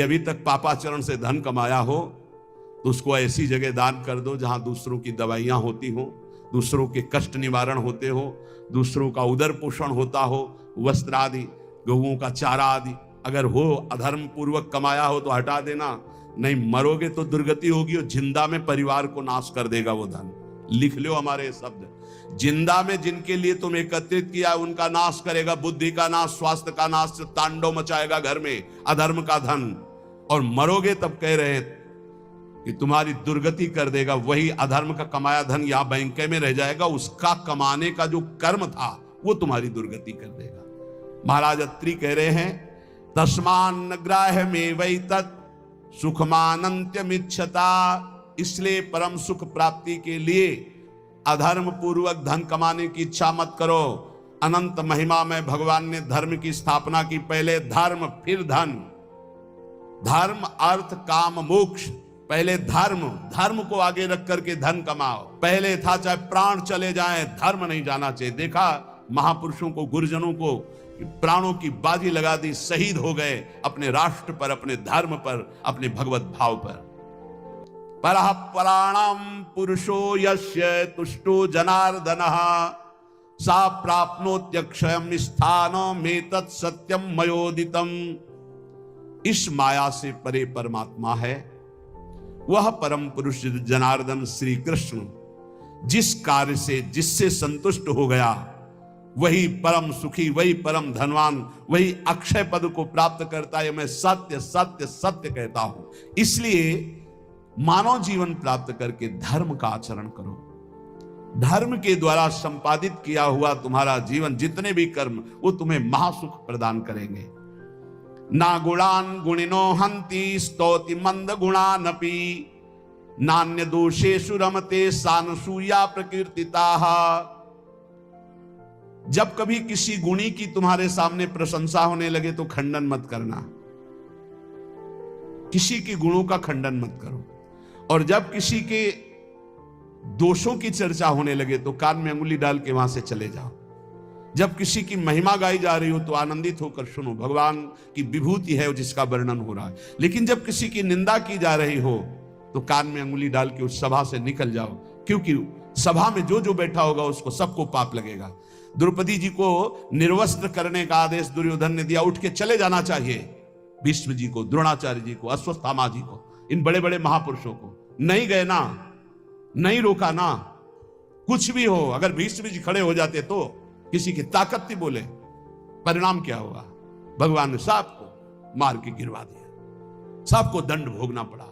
अभी तक पापाचरण से धन कमाया हो तो उसको ऐसी जगह दान कर दो जहां दूसरों की दवाइयां होती हो, दूसरों के कष्ट निवारण होते हो, दूसरों का उदर पोषण होता हो, वस्त्र आदि, गौओं का चारा आदि अगर हो अधर्म पूर्वक कमाया हो तो हटा देना, नहीं मरोगे तो दुर्गति होगी और जिंदा में परिवार को नाश कर देगा वो धन। लिख लो हमारे शब्द, जिंदा में जिनके लिए तुम एकत्रित किया उनका नाश करेगा, बुद्धि का नाश, स्वास्थ्य का नाश, तांडव मचाएगा घर में अधर्म का धन, और मरोगे तब कह रहे कि तुम्हारी दुर्गति कर देगा। वही अधर्म का कमाया धन यहां बैंक में रह जाएगा, उसका कमाने का जो कर्म था वो तुम्हारी दुर्गति कर देगा। महाराज अत्रि कह रहे हैं तस्मान ग्राह्य में वही तत् सुखमानंत्यमिच्छता, इसलिए परम सुख प्राप्ति के लिए अधर्म पूर्वक धन कमाने की इच्छा मत करो। अनंत महिमा में भगवान ने धर्म की स्थापना की, पहले धर्म फिर धन, धर्म अर्थ काम मोक्ष, पहले धर्म, धर्म को आगे रख करके धन कमाओ। पहले था चाहे प्राण चले जाएं धर्म नहीं जाना चाहिए। देखा महापुरुषों को, गुरुजनों को प्राणों की बाजी लगा दी, शहीद हो गए अपने राष्ट्र पर, अपने धर्म पर, अपने भगवत भाव पर। परः प्राणम पुरुषो यस्य तुष्टो जनार्दनः सा प्राप्नोत्यक्षयम् स्थानमेतत् सत्यम मयोदितम्। इस माया से परे परमात्मा है, वह परम पुरुष जनार्दन श्री कृष्ण जिस कार्य से जिससे संतुष्ट हो गया वही परम सुखी, वही परम धनवान, वही अक्षय पद को प्राप्त करता है। मैं सत्य सत्य सत्य कहता हूं। इसलिए मानव जीवन प्राप्त करके धर्म का आचरण करो। धर्म के द्वारा संपादित किया हुआ तुम्हारा जीवन, जितने भी कर्म, वो तुम्हें महासुख प्रदान करेंगे। ना गुणान गुणिनो हंति स्तौति मंद गुणानपि नान्य दोषेषु रमते सानसूया प्रकीर्तिताः। जब कभी किसी गुणी की तुम्हारे सामने प्रशंसा होने लगे तो खंडन मत करना, किसी के गुणों का खंडन मत करो। और जब किसी के दोषों की चर्चा होने लगे तो कान में अंगुली डाल के वहां से चले जाओ। जब किसी की महिमा गाई जा रही हो तो आनंदित होकर सुनो, भगवान की विभूति है जिसका वर्णन हो रहा है। लेकिन जब किसी की निंदा की जा रही हो तो कान में अंगुली डाल के उस सभा से निकल जाओ, क्योंकि सभा में जो जो बैठा होगा उसको सबको पाप लगेगा। द्रौपदी जी को निर्वस्त्र करने का आदेश दुर्योधन ने दिया, उठ के चले जाना चाहिए। भीष्म जी को, द्रोणाचार्य जी को, अश्वत्थामा जी को, इन बड़े बड़े महापुरुषों को नहीं गए ना, नहीं रोका ना। कुछ भी हो, अगर भीष्म जी खड़े हो जाते तो किसी की ताकत थी बोले, परिणाम क्या हुआ? भगवान ने सबको मार के गिरवा दिया, सबको दंड भोगना पड़ा।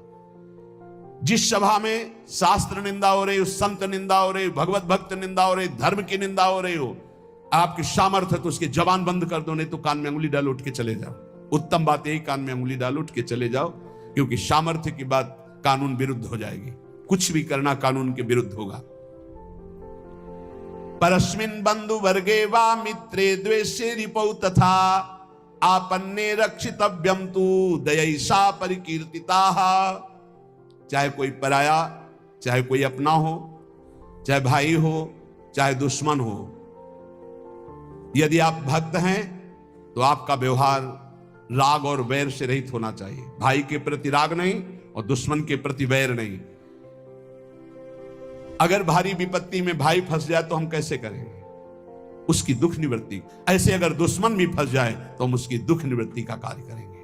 जिस सभा में शास्त्र निंदा हो रही हो, संत निंदा हो रही हो, भगवत भक्त निंदा हो रही, धर्म की निंदा हो रही हो, आपकी सामर्थ्य है तो उसकी जबान बंद कर दो, नहीं तो कान में अंगुली डाल उठ के चले जाओ। उत्तम बात यही, कान में अंगुली डाल उठ के चले जाओ, क्योंकि सामर्थ्य की बात कानून विरुद्ध हो जाएगी। कुछ भी करना कानून के विरुद्ध होगा। परस्मिन् बंधु वर्गे वा मित्रे द्वेषे रिपौ तथा आपन्ने रक्षितव्यम तु दयैषा परिकीर्तिताः। चाहे कोई पराया, चाहे कोई अपना हो, चाहे भाई हो, चाहे दुश्मन हो, यदि आप भक्त हैं तो आपका व्यवहार राग और वैर से रहित होना चाहिए। भाई के प्रति राग नहीं और दुश्मन के प्रति वैर नहीं। अगर भारी विपत्ति में भाई फंस जाए तो हम कैसे करेंगे? उसकी दुख निवृत्ति। ऐसे अगर दुश्मन भी फंस जाए तो हम उसकी दुख निवृत्ति का कार्य करेंगे।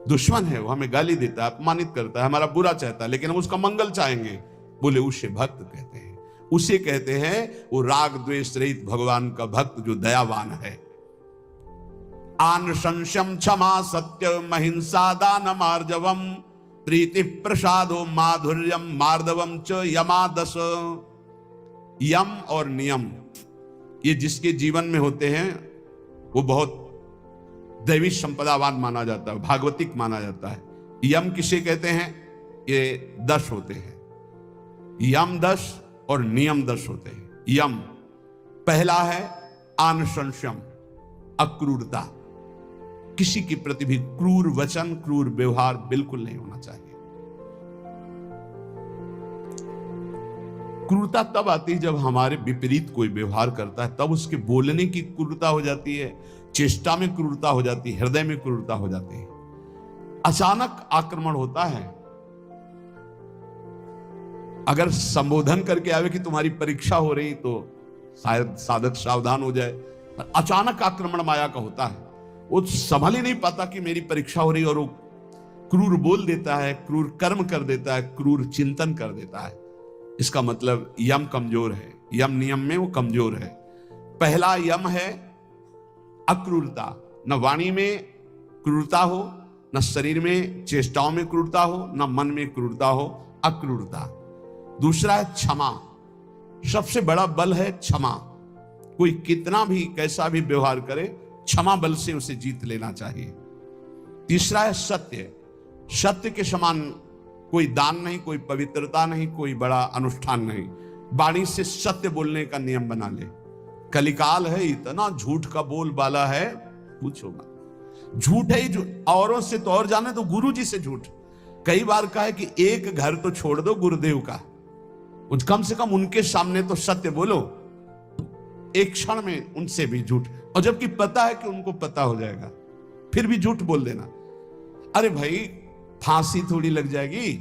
दुश्मन है, वो हमें गाली देता है, अपमानित करता है, हमारा बुरा चाहता है, लेकिन हम उसका मंगल चाहेंगे, बोले उसे भक्त कहते हैं। उसे कहते हैं वो राग द्वेष रहित भगवान का भक्त जो दयावान है। आन संशम क्षमा सत्यम अहिंसा दानम आर्जवम प्रीति प्रसादो माधुर्यम मार्दवम च यमादस। यम और नियम, ये जिसके जीवन में होते हैं वो बहुत दैवी संपदावान माना जाता है, भागवतिक माना जाता है। यम किसे कहते हैं? ये 10 होते हैं, यम 10 और नियम 10 होते हैं। यम पहला है आनुशंसम, अक्रूरता, किसी के प्रति भी क्रूर वचन, क्रूर व्यवहार बिल्कुल नहीं होना चाहिए। क्रूरता तब आती है जब हमारे विपरीत कोई व्यवहार करता है, तब उसके बोलने की क्रूरता हो जाती है, चेष्टा में क्रूरता हो जाती है, हृदय में क्रूरता हो जाती है। अचानक आक्रमण होता है। अगर संबोधन करके आवे कि तुम्हारी परीक्षा हो रही तो शायद साधक सावधान हो जाए, पर अचानक आक्रमण माया का होता है। वो संभल ही नहीं पाता कि मेरी परीक्षा हो रही, और वो क्रूर बोल देता है, क्रूर कर्म कर देता है, क्रूर चिंतन कर देता है। इसका मतलब यम कमजोर है, यम नियम में वो कमजोर है। पहला यम है अक्रूरता, न वाणी में क्रूरता हो, न शरीर में चेष्टाओं में क्रूरता हो, न मन में क्रूरता हो, अक्रूरता। दूसरा है क्षमा, सबसे बड़ा बल है क्षमा। कोई कितना भी कैसा भी व्यवहार करे, क्षमा बल से उसे जीत लेना चाहिए। तीसरा है सत्य, सत्य के समान कोई दान नहीं, कोई पवित्रता नहीं, कोई बड़ा अनुष्ठान नहीं। वाणी से सत्य बोलने का नियम बना ले। कलिकाल है, इतना झूठ का बोल बाला है, पूछो मत। झूठ है ही झूठ, औरों से तो और जाने तो गुरु जी से झूठ। कई बार कहा है कि एक घर तो छोड़ दो गुरुदेव का, कम से कम उनके सामने तो सत्य बोलो। एक क्षण में उनसे भी झूठ, और जबकि पता है कि उनको पता हो जाएगा, फिर भी झूठ बोल देना। अरे भाई, फांसी थोड़ी लग जाएगी,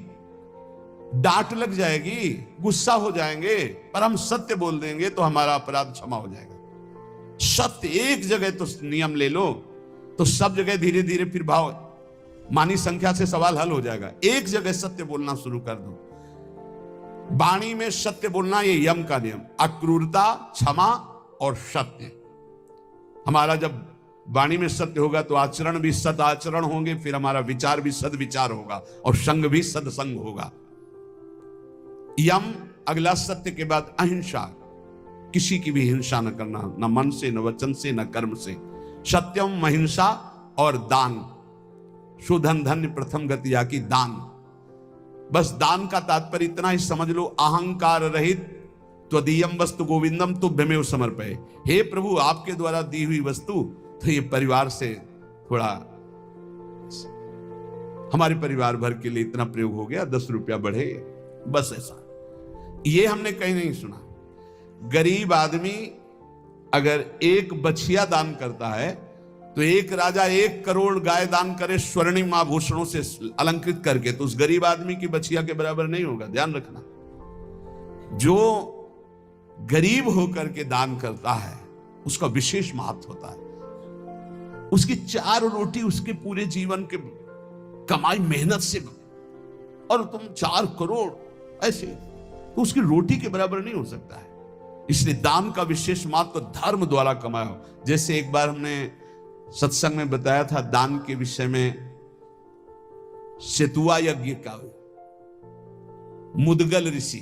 डांट लग जाएगी, गुस्सा हो जाएंगे, पर हम सत्य बोल देंगे तो हमारा अपराध क्षमा हो जाएगा। सत्य एक जगह तो नियम ले लो, तो सब जगह धीरे धीरे फिर भाव मानी संख्या से सवाल हल हो जाएगा। एक जगह सत्य बोलना शुरू कर दो। वाणी में सत्य बोलना, ये यम का नियम। अक्रूरता, क्षमा और सत्य। हमारा जब वाणी में सत्य होगा तो आचरण भी सद आचरण होंगे, फिर हमारा विचार भी सद विचार होगा, और संग भी सदसंग होगा। यम अगला सत्य के बाद अहिंसा, किसी की भी हिंसा न करना, न मन से, न वचन से, न कर्म से। सत्यम, अहिंसा और दान। सुधन धन्य प्रथम गतिया की दान। बस दान का तात्पर्य इतना ही समझ लो, अहंकार रहित त्वदीयम वस्तु गोविंदम तुभ्यमेव समर्पये। हे प्रभु, आपके द्वारा दी हुई वस्तु, तो ये परिवार से थोड़ा, हमारे परिवार भर के लिए इतना प्रयोग हो गया, 10 रुपया बढ़े, बस ऐसा। ये हमने कहीं नहीं सुना। गरीब आदमी अगर एक बछिया दान करता है तो एक राजा 1 करोड़ गाय दान करे स्वर्णिम आभूषणों से अलंकृत करके, तो उस गरीब आदमी की बछिया के बराबर नहीं होगा। ध्यान रखना, जो गरीब होकर के दान करता है उसका विशेष महत्व होता है। उसकी 4 रोटी उसके पूरे जीवन के कमाई मेहनत से, और तुम 4 करोड़ ऐसे, तो उसकी रोटी के बराबर नहीं हो सकता है। इसलिए दान का विशेष महत्व धर्म द्वारा कमाया हो। जैसे एक बार हमने सत्संग में बताया था दान के विषय में, सेतुआ यज्ञ का मुदगल ऋषि,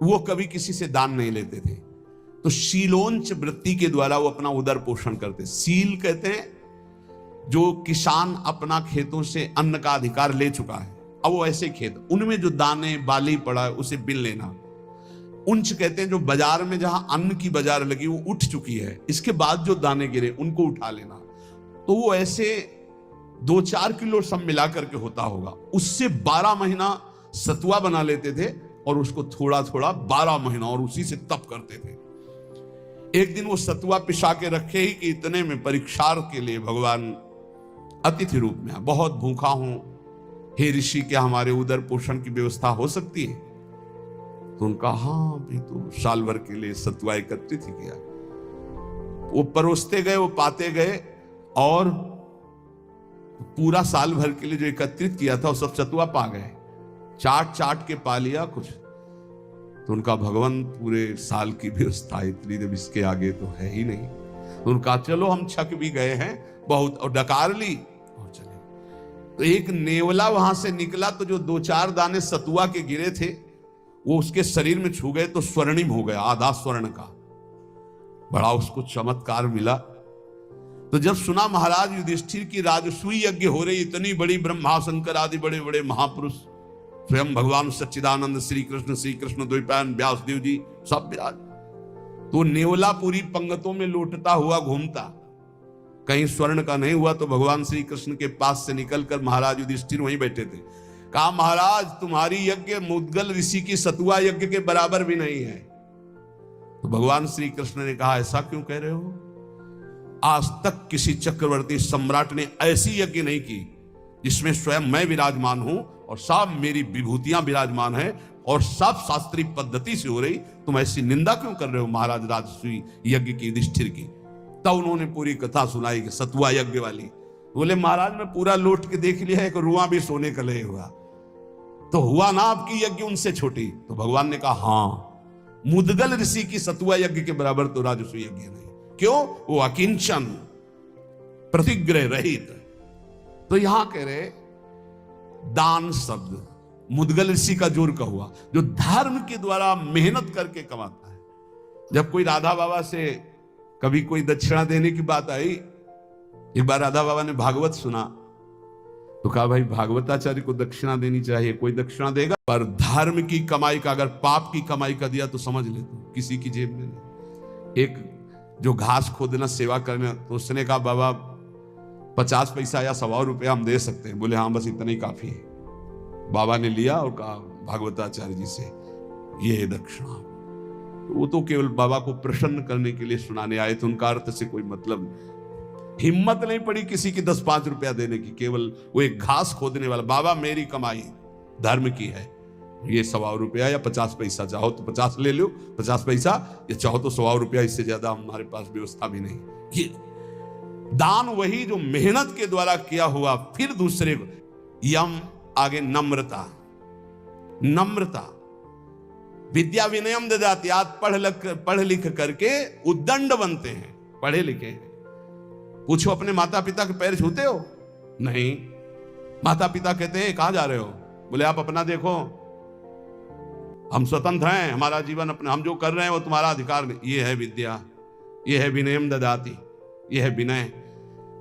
वो कभी किसी से दान नहीं लेते थे, तो शीलोंच वृत्ति के द्वारा वो अपना उदर पोषण करते। सील कहते हैं जो किसान अपना खेतों से अन्न का अधिकार ले चुका है, अब वो ऐसे खेत, उनमें जो दाने बाली पड़ा है उसे बिन लेना। उंच कहते हैं जो बाजार में, जहां अन्न की बाजार लगी वो उठ चुकी है, इसके बाद जो दाने गिरे उनको उठा लेना। तो वो ऐसे 2-4 किलो सब मिला करके होता होगा, उससे 12 महीना सतुआ बना लेते थे, और उसको थोड़ा थोड़ा 12 महीना, और उसी से तप करते थे। एक दिन वो सतुआ पिसा के रखे ही कि इतने में परीक्षार्थ के लिए भगवान अतिथि रूप में, बहुत भूखा हूं हे ऋषि, क्या हमारे उदर पोषण की व्यवस्था हो सकती है? तो उनका हाँ भी, तो साल भर के लिए सतुआ एकत्रित ही किया। वो परोसते गए, वो पाते गए, और पूरा साल भर के लिए जो एकत्रित किया था वो सब सतुआ पा गए, चाट चाट के पा लिया कुछ। तो उनका भगवान पूरे साल की व्यवस्था इतनी, जब इसके आगे तो है ही नहीं। तो उनका चलो हम छक भी गए हैं बहुत, और डकार ली और चले। तो एक नेवला वहां से निकला, तो जो 2-4 दाने सतुआ के गिरे थे वो उसके शरीर में छू गए, तो स्वर्णिम हो गया, आधा स्वर्ण का। बड़ा उसको चमत्कार मिला। तो जब सुना महाराज युधिष्ठिर की राजसूय यज्ञ हो रही, इतनी बड़ी ब्रह्मा शंकर आदि बड़े बड़े महापुरुष, स्वयं भगवान सच्चिदानंद श्री कृष्ण द्वैपायन व्यासदेव जी सब विराज, तो नेवला पूरी पंगतों में लौटता हुआ घूमता, कहीं स्वर्ण का नहीं हुआ। तो भगवान श्री कृष्ण के पास से निकलकर महाराज युधिष्ठिर वहीं बैठे थे। कहा महाराज तुम्हारी यज्ञ मुद्गल ऋषि की सतुआ यज्ञ के बराबर भी नहीं है। तो भगवान श्री कृष्ण ने कहा ऐसा क्यों कह रहे हो? आज तक किसी चक्रवर्ती सम्राट ने ऐसी यज्ञ नहीं की जिसमें स्वयं मैं विराजमान हूं और सब मेरी विभूतियां विराजमान है और सब शास्त्रीय पद्धति से हो रही, तुम ऐसी निंदा क्यों कर रहे हो महाराज राजसूय यज्ञ की, युधिष्ठिर की। तब उन्होंने पूरी कथा सुनाई कि सतुआ यज्ञ वाली। बोले महाराज मैं पूरा लौट के देख लिया है कि रुआ भी सोने का लय हुआ, तो हुआ ना आपकी यज्ञ उनसे छोटी। तो भगवान ने कहा हाँ, मुदगल ऋषि की सतुआ यज्ञ के बराबर तो राजसूय यज्ञ नहीं। क्यों? वो अकिंचन, प्रतिग्रह रहित। तो यहां कह रहे दान शब्द मुदगल ऋषि का जोर का हुआ, जो धर्म के द्वारा मेहनत करके कमाता है। जब कोई राधा बाबा से कभी कोई दक्षिणा देने की बात आई, एक बार राधा बाबा ने भागवत सुना तो कहा भाई भागवताचार्य को दक्षिणा देनी चाहिए, कोई दक्षिणा देगा, पर धर्म की कमाई का, अगर पाप की कमाई का दिया तो समझ ले तो किसी की जेब में नहीं। एक जो घास खोदना सेवा करना, तो उसने कहा बाबा 50 पैसा या 100 रुपया हम दे सकते हैं। बोले हाँ बस इतना ही काफी है। बाबा ने लिया और कहा भागवताचार्य जी से ये है दक्षिणा। वो तो केवल बाबा को प्रसन्न करने के लिए सुनाने आए थे, उनका अर्थ से कोई मतलब नहीं। हिम्मत नहीं पड़ी किसी की 10-5 रुपया देने की, केवल वो एक घास खोदने वाला, बाबा मेरी कमाई धर्म की है, ये 100 रुपया या 50 पैसा, चाहो तो 50 ले लो 50 पैसा, या चाहो तो 100 रुपया, इससे ज्यादा हमारे पास व्यवस्था भी नहीं। ये दान वही जो मेहनत के द्वारा किया हुआ। फिर दूसरे यम आगे नम्रता, नम्रता विद्या विनयम ददाति। आप पढ़ लिख करके उद्दंड बनते हैं, पढ़े लिखे हैं। पूछो अपने माता पिता के पैर छूते हो? नहीं। माता पिता कहते हैं कहां जा रहे हो? बोले आप अपना देखो, हम स्वतंत्र हैं, हमारा जीवन अपना, हम जो कर रहे हैं वो तुम्हारा अधिकार नहीं। ये है विद्या, ये है विनयम ददाति, ये है विनय।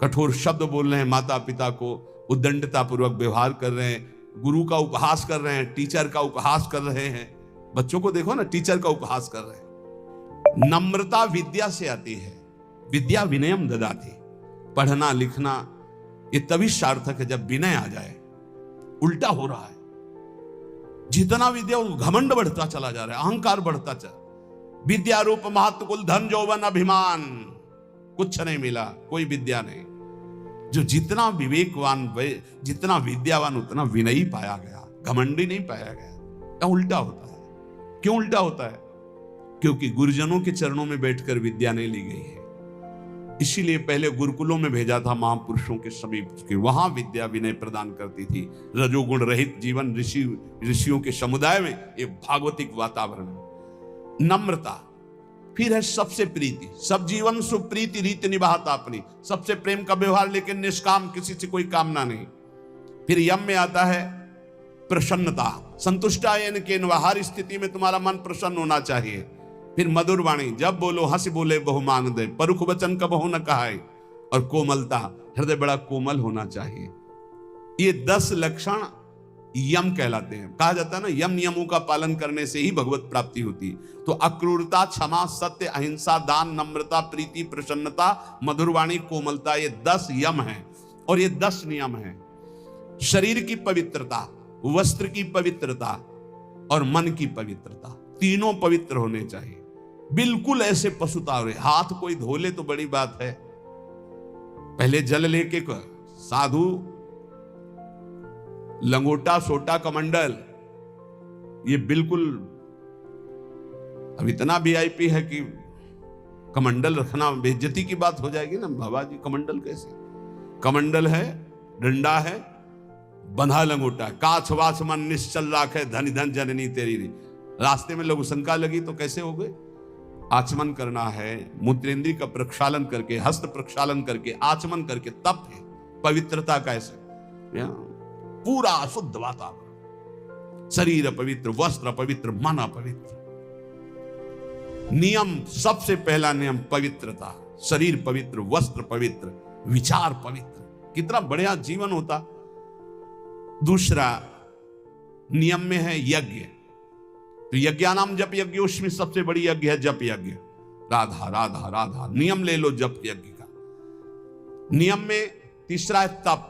कठोर शब्द बोल रहे हैं माता पिता को, उद्दंडता पूर्वक व्यवहार कर रहे हैं, गुरु का उपहास कर रहे हैं, टीचर का उपहास कर रहे हैं। बच्चों को देखो ना, टीचर का उपहास कर रहे हैं। नम्रता विद्या से आती है, विद्या विनयम ददाति। पढ़ना लिखना ये तभी सार्थक है जब विनय आ जाए। उल्टा हो रहा है, जितना विद्या घमंड बढ़ता चला जा रहा है, अहंकार बढ़ता चला। विद्या रूप महत्व कुल धन यौवन अभिमान, कुछ नहीं मिला, कोई विद्या नहीं। जो जितना विवेकवान, जितना विद्यावान, उतना विनयी पाया गया, घमंडी नहीं पाया गया। उल्टा होता है। क्यों उल्टा होता है? क्योंकि गुरुजनों के चरणों में बैठकर विद्या नहीं ली गई है। इसीलिए पहले गुरुकुलों में भेजा था महापुरुषों के समीप के, वहां विद्या विनय प्रदान करती थी। रजोगुण रहित जीवन, ऋषियों के समुदाय में एक भागवतिक वातावरण। नम्रता। फिर है सबसे प्रीति, सब जीवन सुप्रीति रीति निभाता अपनी, सबसे प्रेम का व्यवहार, लेकिन निष्काम, किसी से कोई कामना नहीं। फिर यम में आता है प्रसन्नता, संतुष्टायन के, हर स्थिति में तुम्हारा मन प्रसन्न होना चाहिए। फिर मधुर वाणी, जब बोलो हंस बोले बहु मांग दे, परुख वचन का बहु न कहाए। और कोमलता, हृदय बड़ा कोमल होना चाहिए। ये 10 लक्षण यम कहलाते हैं। कहा जाता है ना, यम नियमों का पालन करने से ही भगवत प्राप्ति होती। तो अक्रूरता, क्षमा, सत्य, अहिंसा, दान, नम्रता, प्रीति, प्रसन्नता, मधुरवाणी, कोमलता, ये 10 यम हैं और ये 10 नियम हैं। शरीर की पवित्रता, वस्त्र की पवित्रता और मन की पवित्रता, तीनों पवित्र होने चाहिए। बिल्कुल ऐसे पशुतावरे, हाथ कोई धो ले तो बड़ी बात है, पहले जल लेके साधु लंगोटा सोटा कमंडल, ये बिल्कुल अब इतना वीआईपी है कि कमंडल रखना बेइज्जती की बात हो जाएगी ना। बाबा जी कमंडल कैसे? कमंडल है, डंडा है, बंधा लंगोटा, काछ वाछ मन निश्चल राखे, धन धन जननी तेरी। रास्ते में लघु शंका लगी तो कैसे हो गए? आचमन करना है, मूत्रेंद्रिय का प्रक्षालन करके, हस्त प्रक्षालन करके, आचमन करके, तप है पवित्रता का। ऐसे पूरा शुद्ध वातावरण, शरीर पवित्र, वस्त्र पवित्र, मन पवित्र। नियम, सबसे पहला नियम पवित्रता, शरीर पवित्र, वस्त्र पवित्र, विचार पवित्र, कितना बढ़िया जीवन होता। दूसरा नियम में है यज्ञ, तो यज्ञानाम जप यज्ञ, उसमें सबसे बड़ी यज्ञ है जप यज्ञ। राधा राधा राधा, नियम ले लो जप यज्ञ का। नियम में तीसरा है तप,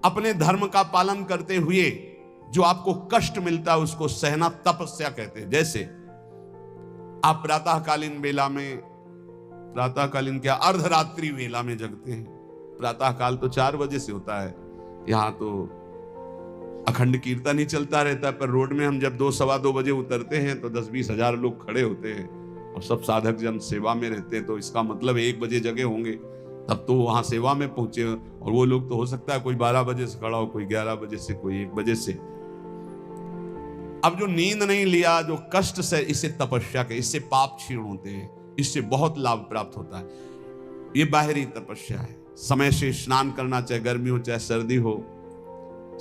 अपने धर्म का पालन करते हुए जो आपको कष्ट मिलता है उसको सहना तपस्या कहते हैं। जैसे आप प्रातःकालीन वेला में, प्रातःकालीन क्या, अर्धरात्रि वेला में जगते हैं। प्रातःकाल तो 4 बजे से होता है, यहाँ तो अखंड कीर्तन ही चलता रहता है, पर रोड में हम जब 2 सवा 2 बजे उतरते हैं तो 10-20 हजार लोग खड़े होते हैं और सब साधक जन सेवा में रहते हैं। तो इसका मतलब 1 बजे जगह होंगे तब तो वहां सेवा में पहुंचे, और वो लोग तो हो सकता है कोई 12 बजे से खड़ा हो, कोई 11 बजे से, कोई 1 बजे से। अब जो नींद नहीं लिया, जो कष्ट से, इसे तपस्या के, इससे पाप क्षीण होते हैं, इससे बहुत लाभ प्राप्त होता है। ये बाहरी तपस्या है। समय से स्नान करना, चाहे गर्मी हो चाहे सर्दी हो,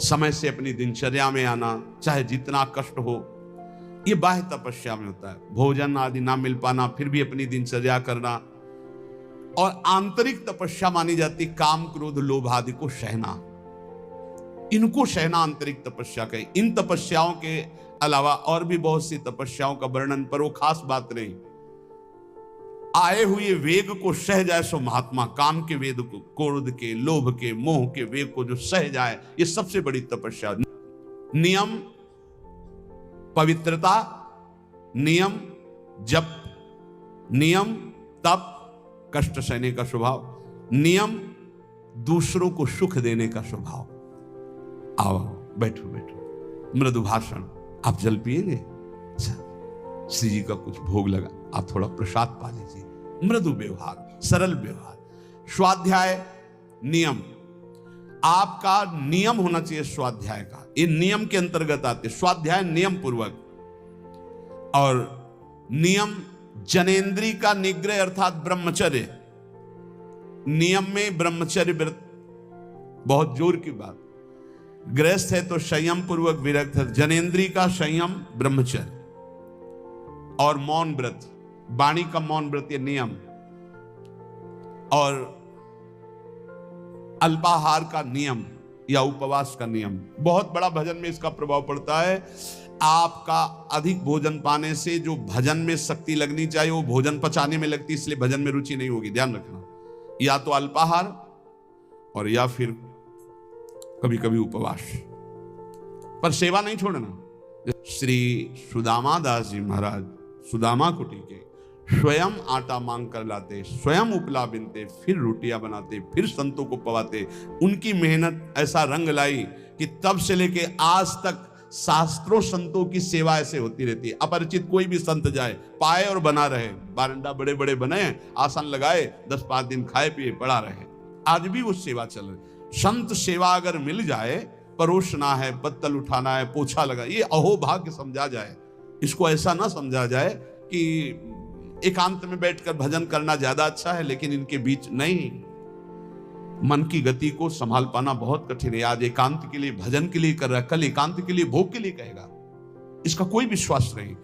समय से अपनी दिनचर्या में आना, चाहे जितना कष्ट हो, ये बाह्य तपस्या में होता है। भोजन आदि ना मिल पाना, फिर भी अपनी दिनचर्या करना। और आंतरिक तपस्या मानी जाती काम, क्रोध, लोभ आदि को सहना, इनको सहना आंतरिक तपस्या कहे। इन तपस्याओं के अलावा और भी बहुत सी तपस्याओं का वर्णन, पर वो खास बात नहीं। आए हुए वेग को सह जाए सो महात्मा, काम के वेग को, क्रोध के, लोभ के, मोह के वेग को जो सह जाए, ये सबसे बड़ी तपस्या। नियम, पवित्रता, नियम, जप, नियम, तप, कष्ट सहने का स्वभाव, नियम, दूसरों को सुख देने का स्वभाव। आओ बैठो बैठो, मृदु भाषण। आप जल पिएंगे? अच्छा, श्री जी का कुछ भोग लगा, आप थोड़ा प्रसाद पा लीजिए। मृदु व्यवहार, सरल व्यवहार। स्वाध्याय, नियम, आपका नियम होना चाहिए स्वाध्याय का। ये नियम के अंतर्गत आते। स्वाध्याय नियम पूर्वक, और नियम जनेन्द्री का निग्रह अर्थात ब्रह्मचर्य। नियम में ब्रह्मचर्य व्रत बहुत जोर की बात। गृहस्थ है तो संयम पूर्वक विरक्त है। जनेन्द्री का संयम ब्रह्मचर्य, और मौन व्रत, वाणी का मौन व्रत, ये नियम। और अल्पाहार का नियम या उपवास का नियम। बहुत बड़ा भजन में इसका प्रभाव पड़ता है। आपका अधिक भोजन पाने से जो भजन में शक्ति लगनी चाहिए वो भोजन पचाने में लगती, इसलिए भजन में रुचि नहीं होगी। ध्यान रखना, या तो अल्पाहार और या फिर कभी कभी उपवास, पर सेवा नहीं छोड़ना। श्री सुदामा दास जी महाराज सुदामा कुटी के स्वयं आटा मांग कर लाते, स्वयं उपला बिनते, फिर रोटियां बनाते, फिर संतों को पवाते। उनकी मेहनत ऐसा रंग लाई कि तब से लेके आज तक शास्त्रों संतों की सेवा ऐसे होती रहती है। अपरिचित कोई भी संत जाए, पाए और बना रहे। बारंडा बड़े बड़े बने, आसन लगाए, 10-5 दिन खाए पिए पड़ा रहे। आज भी वो सेवा चल रही। संत सेवा अगर मिल जाए, परोसना है, पत्तल उठाना है, पोछा लगा, ये अहोभाग्य समझा जाए। इसको ऐसा ना समझा जाए कि एकांत में बैठकर भजन करना ज्यादा अच्छा है, लेकिन इनके बीच नहीं। मन की गति को संभाल पाना बहुत कठिन है। आज एकांत के लिए, भजन के लिए कर रहा है, कल एकांत के लिए, भोग के लिए कहेगा। इसका कोई विश्वास नहीं।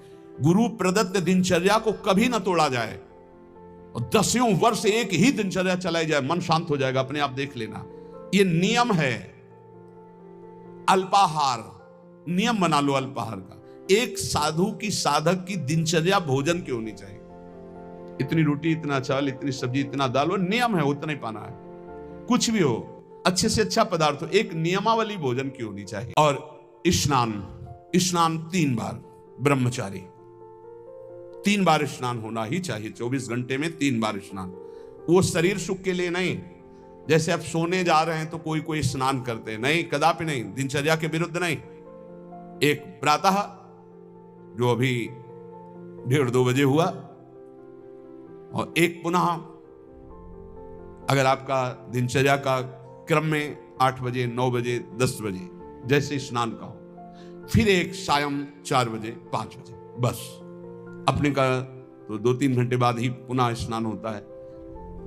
गुरु प्रदत्त दिनचर्या को कभी ना तोड़ा जाए, और 10 वर्ष एक ही दिनचर्या चलाई जाए, मन शांत हो जाएगा अपने आप, देख लेना। ये नियम है। अल्पाहार, नियम बना लो अल्पाहार का। एक साधु की, साधक की दिनचर्या भोजन की होनी चाहिए। इतनी रोटी, इतना चावल, इतनी सब्जी, इतना दाल, वो नियम है, उतना ही पाना है। कुछ भी हो, अच्छे से अच्छा पदार्थ हो, एक नियमावली भोजन की होनी चाहिए। और स्नान, स्नान 3 बार। ब्रह्मचारी 3 बार स्नान होना ही चाहिए। 24 घंटे में 3 बार स्नान। वो शरीर सुख के लिए नहीं, जैसे अब सोने जा रहे हैं तो कोई कोई स्नान करते हैं, नहीं, कदापि नहीं, दिनचर्या के विरुद्ध नहीं। एक प्रातः जो अभी 1:30-2 बजे हुआ, और एक पुनः अगर आपका दिनचर्या का क्रम में 8 बजे, 9 बजे, 10 बजे जैसे स्नान का हो, फिर एक सायं 4 बजे, 5 बजे, बस। अपने का तो 2-3 घंटे बाद ही पुनः स्नान होता है,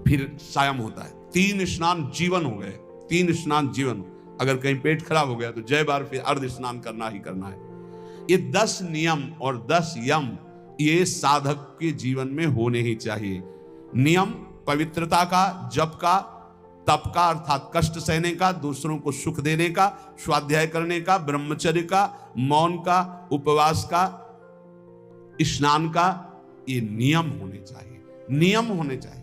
फिर सायं होता है। 3 स्नान जीवन हो गए, 3 स्नान जीवन। अगर कहीं पेट खराब हो गया तो जय बार फिर अर्ध स्नान करना ही करना है। ये 10 नियम और 10 यम, ये साधक के जीवन में होने ही चाहिए। नियम पवित्रता का, जप का, तप का अर्थात कष्ट सहने का, दूसरों को सुख देने का, स्वाध्याय करने का, ब्रह्मचर्य का, मौन का, उपवास का, स्नान का, ये नियम होने चाहिए। नियम होने चाहिए।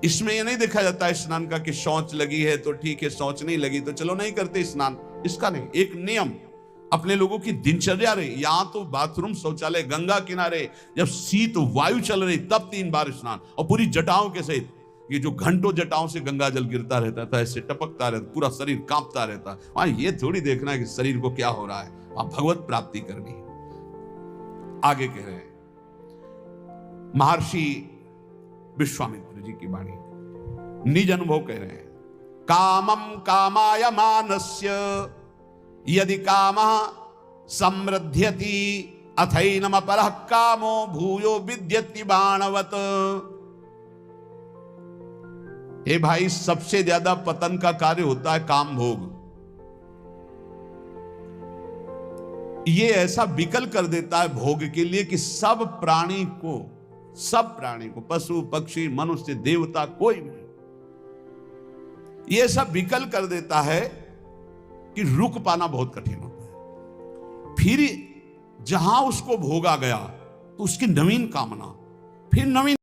इसमें ये नहीं देखा जाता है स्नान का कि शौच लगी है तो ठीक है, शौच नहीं लगी तो चलो नहीं करते स्नान, इसका नहीं। एक नियम अपने लोगों की दिनचर्या रही। यहां तो बाथरूम, शौचालय, गंगा किनारे जब शीत वायु चल रही तब 3 बार स्नान, और पूरी जटाओं के सहित ये जो घंटों जटाओं से गंगा जल गिरता रहता था, ऐसे टपकता रहता, पूरा शरीर कांपता रहता। वहां ये थोड़ी देखना है कि शरीर को क्या हो रहा है, वहां भगवत प्राप्ति करनी है। आगे कह रहे हैं महर्षि विश्वामित्र जी की वाणी, निज अनुभव कह रहे हैं, कामम कामाय मानस्य यदि कामः समृद्ध्यति अथैनम अपरः कामो भूयो विद्यति बाणवत। हे भाई, सबसे ज्यादा पतन का कार्य होता है काम भोग। ये ऐसा विकल कर देता है भोग के लिए कि सब प्राणी को, पशु पक्षी मनुष्य देवता कोई भी, ये सब विकल कर देता है कि रुक पाना बहुत कठिन होता है। फिर जहां उसको भोगा गया तो उसकी नवीन कामना, फिर नवीन